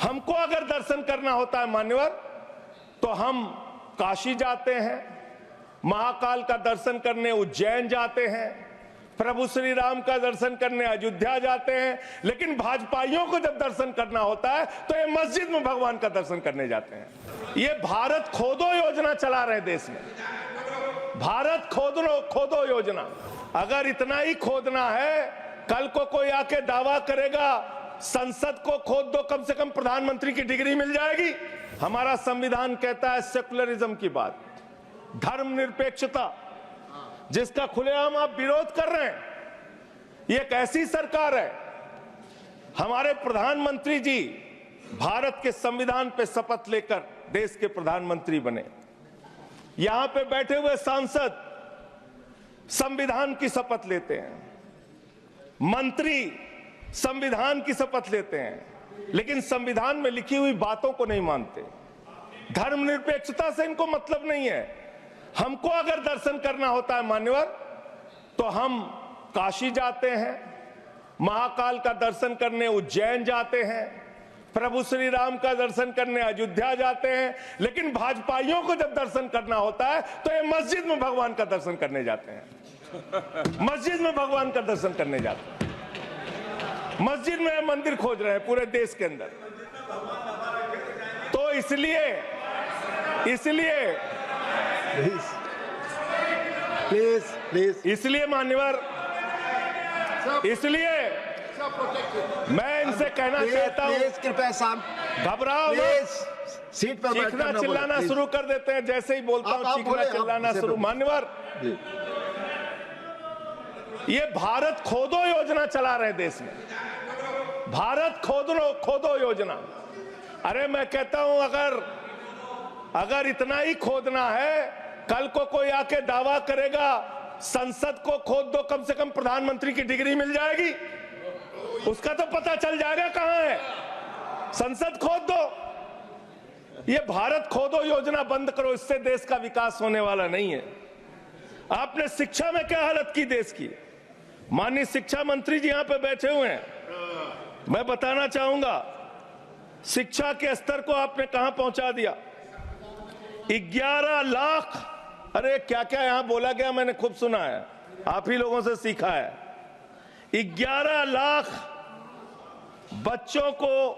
हमको अगर दर्शन करना होता है मान्यवर, तो हम काशी जाते हैं, महाकाल का दर्शन करने उज्जैन जाते हैं, प्रभु श्री राम का दर्शन करने अयोध्या जाते हैं। लेकिन भाजपाइयों को जब दर्शन करना होता है तो ये मस्जिद में भगवान का दर्शन करने जाते हैं। ये भारत खोदो योजना चला रहे देश में, भारत खोदो योजना। अगर इतना ही खोदना है, कल को कोई आके दावा करेगा संसद को खोद दो, कम से कम प्रधानमंत्री की डिग्री मिल जाएगी। हमारा संविधान कहता है सेकुलरिज्म की बात, धर्मनिरपेक्षता, जिसका खुलेआम आप विरोध कर रहे हैं। ये एक ऐसी सरकार है, हमारे प्रधानमंत्री जी भारत के संविधान पे शपथ लेकर देश के प्रधानमंत्री बने। यहां पे बैठे हुए सांसद संविधान की शपथ लेते हैं, मंत्री संविधान की शपथ लेते हैं, लेकिन संविधान में लिखी हुई बातों को नहीं मानते। धर्मनिरपेक्षता से इनको मतलब नहीं है। हमको अगर दर्शन करना होता है मान्यवर, तो हम काशी जाते हैं, महाकाल का दर्शन करने उज्जैन जाते हैं, प्रभु श्री राम का दर्शन करने अयोध्या जाते हैं। लेकिन भाजपाइयों को जब दर्शन करना होता है तो ये मस्जिद में भगवान का दर्शन करने जाते हैं, मस्जिद में भगवान का दर्शन करने जाते हैं। मस्जिद में मंदिर खोज रहे हैं पूरे देश के अंदर। तो इसलिए इसलिए मान्यवर, इसलिए मैं इनसे कहना चाहता हूं, घबराओ मत, सीट पर चीखना चिल्लाना शुरू कर देते हैं। जैसे ही बोलता हूं चीखना चिल्लाना शुरू। मान्यवर, ये भारत खोदो योजना चला रहे देश में, भारत खोदो योजना। अरे मैं कहता हूं अगर इतना ही खोदना है, कल को कोई आके दावा करेगा संसद को खोद दो, कम से कम प्रधानमंत्री की डिग्री मिल जाएगी। उसका तो पता चल जाएगा कहां है, संसद खोद दो। ये भारत खोदो योजना बंद करो, इससे देश का विकास होने वाला नहीं है। आपने शिक्षा में क्या हालत की देश की। माननीय शिक्षा मंत्री जी यहां पे बैठे हुए हैं, मैं बताना चाहूंगा शिक्षा के स्तर को आपने कहां पहुंचा दिया। 11 लाख, अरे क्या क्या यहां बोला गया मैंने खूब सुना है, आप ही लोगों से सीखा है। 11 लाख बच्चों को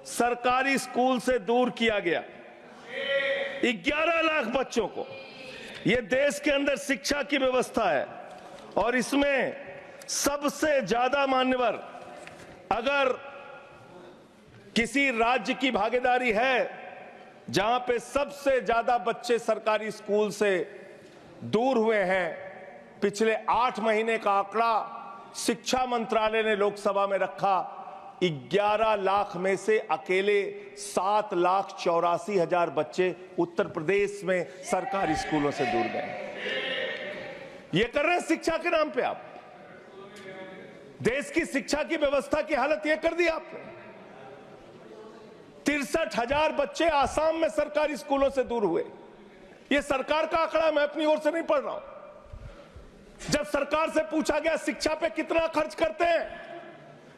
सरकारी स्कूल से दूर किया गया, 11 लाख बच्चों को। यह देश के अंदर शिक्षा की व्यवस्था है, और इसमें सबसे ज्यादा मान्यवर, अगर किसी राज्य की भागीदारी है जहां पे सबसे ज्यादा बच्चे सरकारी स्कूल से दूर हुए हैं, पिछले 8 महीने का आंकड़ा शिक्षा मंत्रालय ने लोकसभा में रखा। 11 लाख में से अकेले 7,84,000 बच्चे उत्तर प्रदेश में सरकारी स्कूलों से दूर गए। ये कर रहे हैं शिक्षा के नाम पे आप। देश की शिक्षा की व्यवस्था की हालत यह कर दी आपने। 63,000 बच्चे आसाम में सरकारी स्कूलों से दूर हुए। यह सरकार का आंकड़ा, मैं अपनी ओर से नहीं पढ़ रहा हूं। जब सरकार से पूछा गया शिक्षा पे कितना खर्च करते हैं,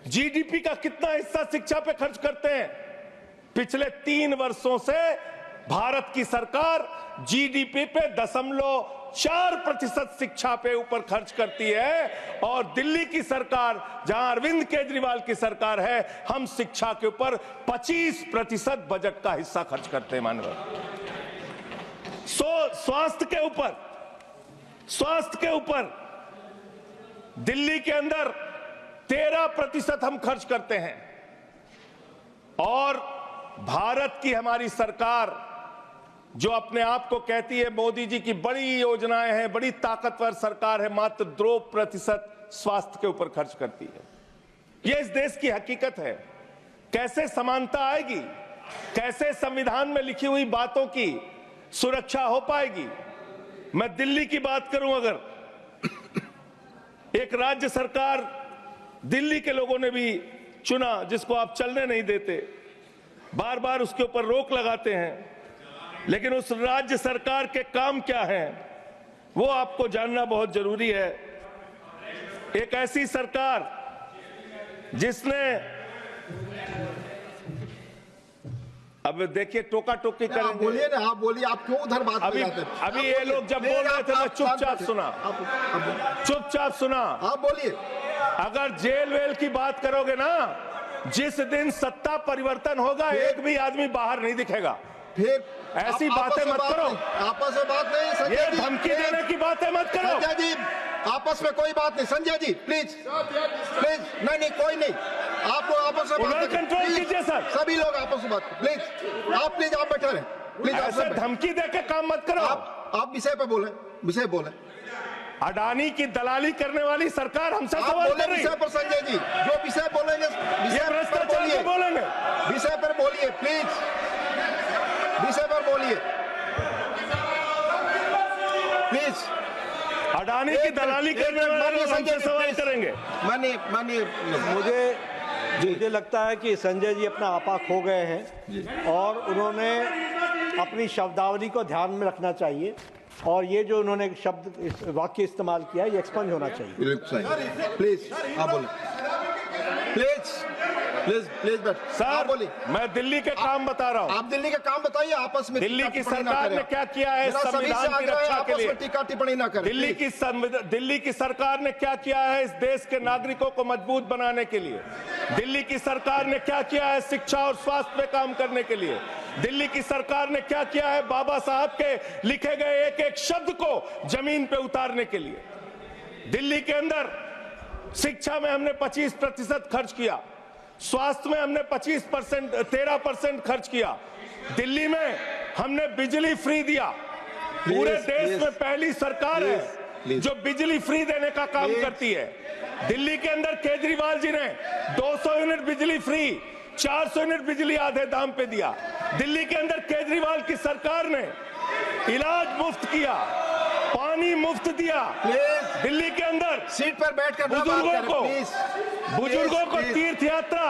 जीडीपी का कितना हिस्सा शिक्षा पे खर्च करते हैं, पिछले 3 वर्षों से भारत की सरकार जीडीपी पे 0.4% शिक्षा पे ऊपर खर्च करती है। और दिल्ली की सरकार, जहां अरविंद केजरीवाल की सरकार है, हम शिक्षा के ऊपर 25% बजट का हिस्सा खर्च करते हैं मानव। स्वास्थ्य के ऊपर दिल्ली के अंदर 13% हम खर्च करते हैं। और भारत की हमारी सरकार जो अपने आप को कहती है मोदी जी की बड़ी योजनाएं हैं, बड़ी ताकतवर सरकार है, मात्र 2% स्वास्थ्य के ऊपर खर्च करती है। यह इस देश की हकीकत है। कैसे समानता आएगी, कैसे संविधान में लिखी हुई बातों की सुरक्षा हो पाएगी। मैं दिल्ली की बात करूं, अगर एक राज्य सरकार दिल्ली के लोगों ने भी चुना जिसको आप चलने नहीं देते, बार बार उसके ऊपर रोक लगाते हैं, लेकिन उस राज्य सरकार के काम क्या हैं वो आपको जानना बहुत जरूरी है। एक ऐसी सरकार जिसने अब देखिए टोका टोकी आप करेंगे। बोलिए ना, आप बोलिए, आप क्यों उधर बात अभी में जाते हैं? अभी आप ये बोलिए। लोग जब नहीं, बोल रहे थे मैं आप चुपचाप शांत सुना, आप चुपचाप सुना। आप बोलिए। अगर जेल वेल की बात करोगे ना, जिस दिन सत्ता परिवर्तन होगा एक भी आदमी बाहर नहीं दिखेगा। फिर ऐसी आप बातें मत करो। आपस में बात नहीं संजय ये जी, धमकी प्लीज। देने की बातें मत करो। संजय जी आपस में कोई बात नहीं। संजय जी प्लीज प्लीज, नहीं कोई नहीं, आप लोग आपस में बात करें। कंट्रोल प्लीज, कीजिए सर। सभी लोग आपस में बात प्लीज। प्लीज आप बैठे रहें, प्लीज। ऐसे धमकी देके काम मत करो। आप विषय पे बोले, विषय बोले। अडानी की दलाली करने वाली सरकार हमसे आप सवाल बोले कर रही है। विषय पर संजय जी, जो विषय बोलेंगे ये विषय पर भ्रष्टाचार बोलिए, पे बोलेंगे। विषय पर बोलिए प्लीज, विषय पर बोलिए प्लीज। अडानी की दलाली करने वाले लोग हमसे सवाल करेंगे। मुझे लगता है कि संजय जी अपना आपा खो गए हैं और उन्होंने अपनी शब्दावली को ध्यान में रखना चाहिए और ये जो उन्होंने शब्द वाक्य इस्तेमाल किया ये एक्सपंज होना चाहिए। प्लीज आप बोले, प्लीज प्लीज प्लीज बैठ। सर बोलिए, मैं दिल्ली के काम बता रहा हूँ। आप दिल्ली का काम बताइए, आपस में दिल्ली की टिप्पणी ना सरकार करें। ने क्या किया है मेरा सभी से संविधान की आग्रह है, रक्षा के आपस लिए? में टीका टिप्पणी ना करें। दिल्ली की सरकार ने क्या किया है इस देश के नागरिकों को मजबूत बनाने के लिए? दिल्ली की सरकार ने क्या किया है शिक्षा और स्वास्थ्य पे काम करने के लिए? दिल्ली की सरकार ने क्या किया है बाबा साहब के लिखे गए एक एक शब्द को जमीन पे उतारने के लिए? दिल्ली के अंदर शिक्षा में हमने 25% खर्च किया, स्वास्थ्य में हमने 13% खर्च किया, दिल्ली में हमने बिजली फ्री दिया। पूरे देश में पहली सरकार है जो बिजली फ्री देने का काम करती है। दिल्ली के अंदर केजरीवाल जी ने 200 यूनिट बिजली फ्री, 400 यूनिट बिजली आधे दाम पे दिया। दिल्ली के अंदर केजरीवाल की सरकार ने इलाज मुफ्त किया, पानी मुफ्त दिया। दिल्ली के अंदर सीट पर बैठकर बुजुर्गों को तीर्थ यात्रा,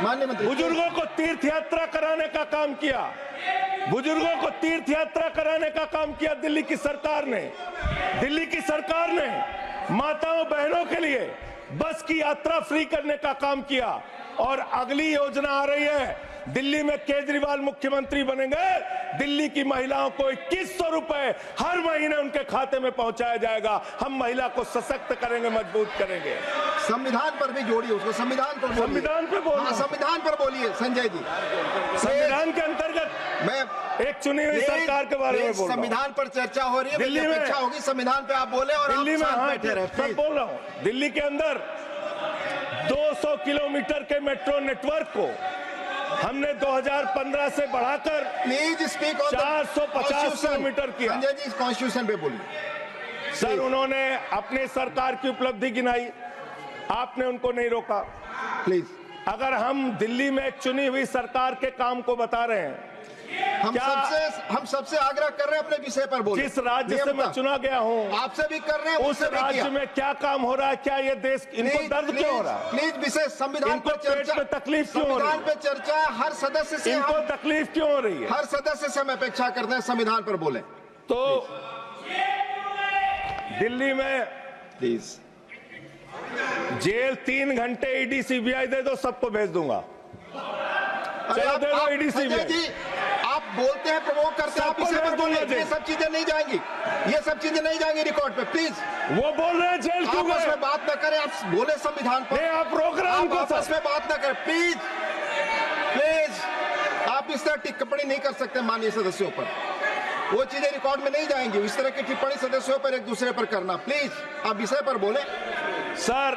माननीय मंत्री, बुजुर्गों को तीर्थ यात्रा कराने का काम किया। बुजुर्गों को तीर्थ यात्रा कराने का काम किया दिल्ली की सरकार ने। दिल्ली की सरकार ने माताओं बहनों के लिए बस की यात्रा फ्री करने का काम किया। और अगली योजना आ रही है, दिल्ली में केजरीवाल मुख्यमंत्री बनेंगे, दिल्ली की महिलाओं को 2100 रुपए हर महीने उनके खाते में पहुंचाया जाएगा। हम महिला को सशक्त करेंगे, मजबूत करेंगे। संविधान पर भी जोड़िए उसको, संविधान पर बोलिए। संविधान पे बोलिए। हाँ, संविधान पर बोलिए संजय जी। संविधान के अंतर्गत मैं एक चुनी हुई सरकार के बारे में बोल रहा हूं। संविधान पर चर्चा हो रही है, दिल्ली में अपेक्षा होगी संविधान पे आप बोले और दिल्ली आप में, शांत हाँ, बैठे रहे। मैं बोल रहा हूं, दिल्ली के अंदर 200 किलोमीटर के मेट्रो नेटवर्क को हमने 2015 से बढ़ाकर प्लीज स्पीक ऑन 450 किलोमीटर किया। संजय जी कॉन्स्टिट्यूशन पे बोलिए। सर उन्होंने अपने सरकार की उपलब्धि गिनाई, आपने उनको नहीं रोका। प्लीज, अगर हम दिल्ली में एक चुनी हुई सरकार के काम को बता रहे हैं, हम सबसे आग्रह कर रहे हैं अपने विषय पर बोलिए। जिस राज्य से मैं चुना गया हूं आपसे भी कर रहे हैं, उस राज्य में क्या काम हो रहा है, क्या ये देश इनको दर्द क्यों हो रहा है? प्लीज विषय संविधान पर चर्चा, तकलीफ क्यों हो रही है? संविधान पे चर्चा हर सदस्य से, इनको तकलीफ क्यों हो रही है? हर सदस्य से हम अपेक्षा करते हैं संविधान पर बोले। तो दिल्ली में प्लीज जेल 3 घंटे ईडी सीबीआई दे दो, सबको भेज दूंगा। चलो दे दो ईडी सीबीआई। आप बोलते हैं, प्रवोक करते हैं, आप इसे पर बोलिए। ये सब चीजें नहीं जाएंगी, ये सब चीजें नहीं जाएंगी रिकॉर्ड पे। प्लीज, वो बोल रहे हैं जेल क्यों आपस गए? में बात न करें, आप बोले संविधान पर। नहीं, आप प्रोग्राम को आपस में बात न करें प्लीज। प्लीज आप इस तरह टिप्पणी नहीं कर सकते माननीय सदस्यों पर, वो चीजें रिकॉर्ड में नहीं जाएंगी। इस तरह की टिप्पणी सदस्यों पर एक दूसरे पर करना, प्लीज आप विषय पर बोले। सर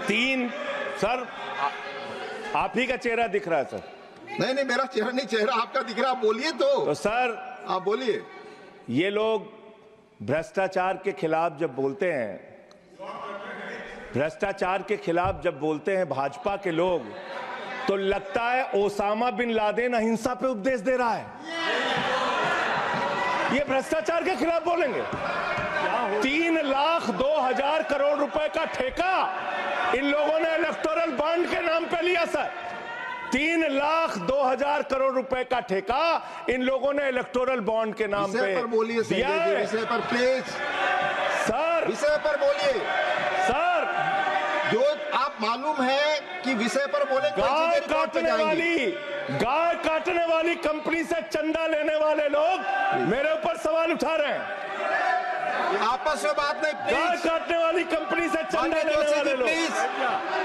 3 सर आप ही का चेहरा दिख रहा है सर। नहीं मेरा चेहरा नहीं, चेहरा आपका दिख रहा, आप बोलिए तो सर आप बोलिए। ये लोग भ्रष्टाचार के खिलाफ जब बोलते हैं, भ्रष्टाचार के खिलाफ जब बोलते हैं भाजपा के लोग, तो लगता है ओसामा बिन लादेन अहिंसा पे उपदेश दे रहा है। ये भ्रष्टाचार के खिलाफ बोलेंगे। 3,02,000 करोड़ रुपए का ठेका इन लोगों ने इलेक्टोरल बॉन्ड के नाम पे लिया सर। 3,02,000 करोड़ रुपए का ठेका इन लोगों ने इलेक्टोरल बॉन्ड के नाम पे बोलिए दिया है। विषय पर प्लीज। विषय पर बोलिए। सर, जो आप मालूम है कि विषय पर बोले कोई गाय चीजें रिकॉर्ड पे जाएंगी। गाय काटने वाली कंपनी से चंदा लेने वाले लोग मेरे ऊपर सवाल उठा रहे हैं। आपस में बात नहीं, गाय प्लीज। काटने वाली कंपनी से चंदा माननीय लेने जोशी वाले जी, लोग,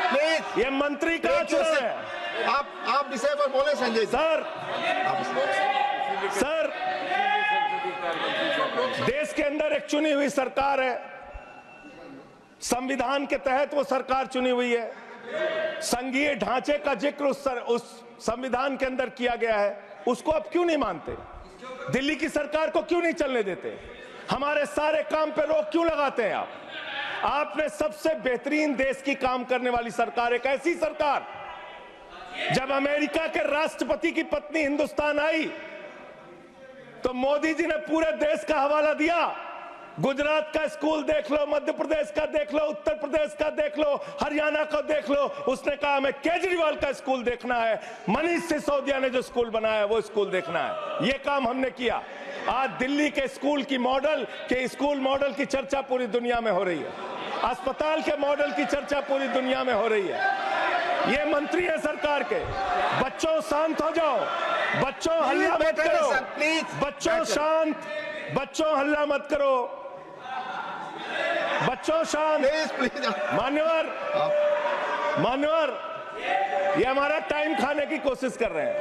प्लीज ये मंत्री का आचरण है। आप विषय पर बोले संजय जी। सर, सर, देश के अंदर एक चुनी हुई सरकार है, संविधान के तहत वो सरकार चुनी हुई है, संघीय ढांचे का जिक्र उस संविधान के अंदर किया गया है, उसको आप क्यों नहीं मानते? दिल्ली की सरकार को क्यों नहीं चलने देते? हमारे सारे काम पे रोक क्यों लगाते हैं आप? आपने सबसे बेहतरीन देश की काम करने वाली सरकार, एक ऐसी सरकार, जब अमेरिका के राष्ट्रपति की पत्नी हिंदुस्तान आई तो मोदी जी ने पूरे देश का हवाला दिया। गुजरात का स्कूल देख लो, मध्य प्रदेश का देख लो, उत्तर प्रदेश का देख लो, हरियाणा का देख लो। उसने कहा हमें केजरीवाल का स्कूल देखना है, मनीष सिसोदिया ने जो स्कूल बनाया है वो स्कूल देखना है। ये काम हमने किया। आज दिल्ली के स्कूल मॉडल की चर्चा पूरी दुनिया में हो रही है, अस्पताल के मॉडल की चर्चा पूरी दुनिया में हो रही है। ये मंत्री है सरकार के। बच्चों शांत हो जाओ, बच्चों हल्ला मत करो, बच्चों शांत, बच्चों हल्ला मत करो, बच्चों शांत। प्लीज मान्यवर, ये हमारा टाइम खाने की कोशिश कर रहे हैं।